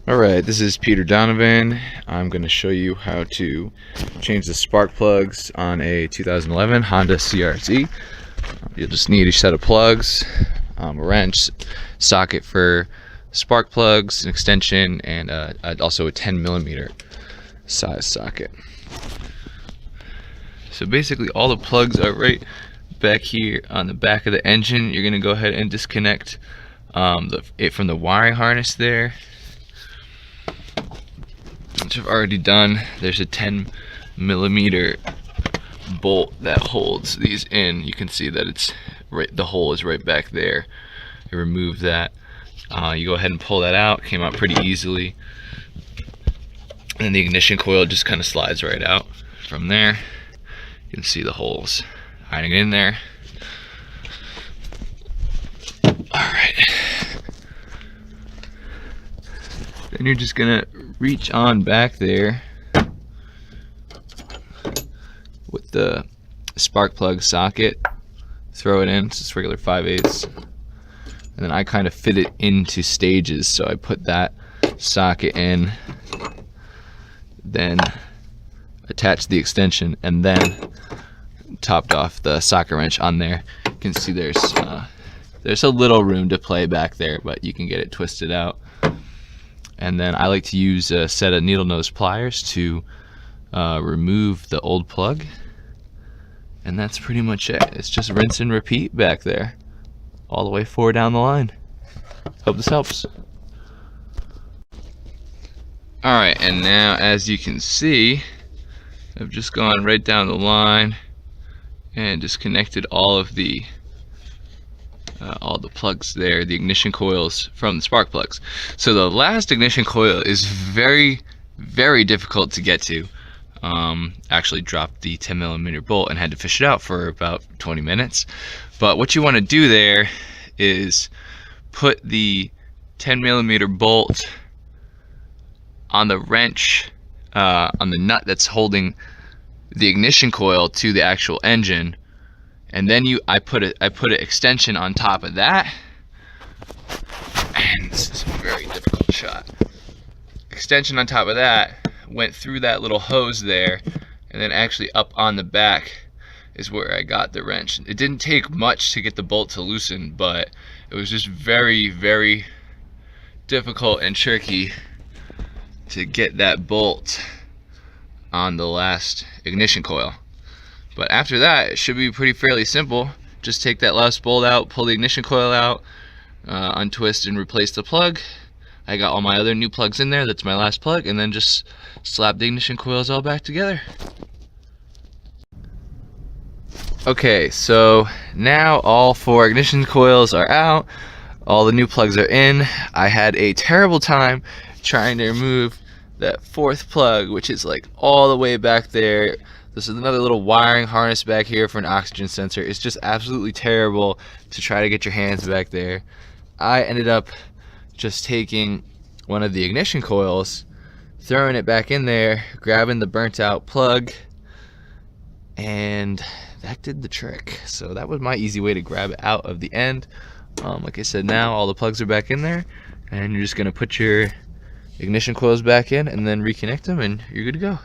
Alright, this is Peter Donovan. I'm going to show you how to change the spark plugs on a 2011 Honda CRZ. You'll just need a set of plugs, a wrench, socket for spark plugs, an extension, and also a 10mm size socket. So basically all the plugs are right back here on the back of the engine. You're going to go ahead and disconnect it from the wiring harness there, which I've already done. There's a 10mm bolt that holds these in. You can see that it's right, the hole is right back there. You remove that. You go ahead and pull that out. Came out pretty easily. And then the ignition coil just kind of slides right out from there. You can see the holes hiding in there. Alright. Then you're just gonna reach on back there with the spark plug socket, throw it in. It's just regular 5/8, and then I kind of fit it into stages. So I put that socket in, then attach the extension, and then topped off the socket wrench on there. You can see there's a little room to play back there, but you can get it twisted out. And then I like to use a set of needle nose pliers to remove the old plug. And that's pretty much it. It's just rinse and repeat back there, all the way forward down the line. Hope this helps. Alright, and now as you can see, I've just gone right down the line and disconnected all the plugs there, the ignition coils from the spark plugs. So the last ignition coil is very, very difficult to get to. Actually dropped the 10mm bolt and had to fish it out for about 20 minutes. But what you want to do there is put the 10mm bolt on the wrench, on the nut that's holding the ignition coil to the actual engine, and then I put an extension on top of that. And this is a very difficult shot. Extension on top of that went through that little hose there, and then actually up on the back is where I got the wrench. It didn't take much to get the bolt to loosen, but it was just very, very difficult and tricky to get that bolt on the last ignition coil. But after that, it should be fairly simple. Just take that last bolt out, pull the ignition coil out, untwist and replace the plug. I got all my other new plugs in there. That's my last plug, and then just slap the ignition coils all back together. Okay, so now all 4 ignition coils are out. All the new plugs are in. I had a terrible time trying to remove that 4th plug, which is like all the way back there. This is another little wiring harness back here for an oxygen sensor. It's just absolutely terrible to try to get your hands back there. I ended up just taking one of the ignition coils, throwing it back in there, grabbing the burnt out plug, and that did the trick. So that was my easy way to grab it out of the end. Like I said, now all the plugs are back in there, and you're just gonna put your ignition coils back in and then reconnect them, and you're good to go.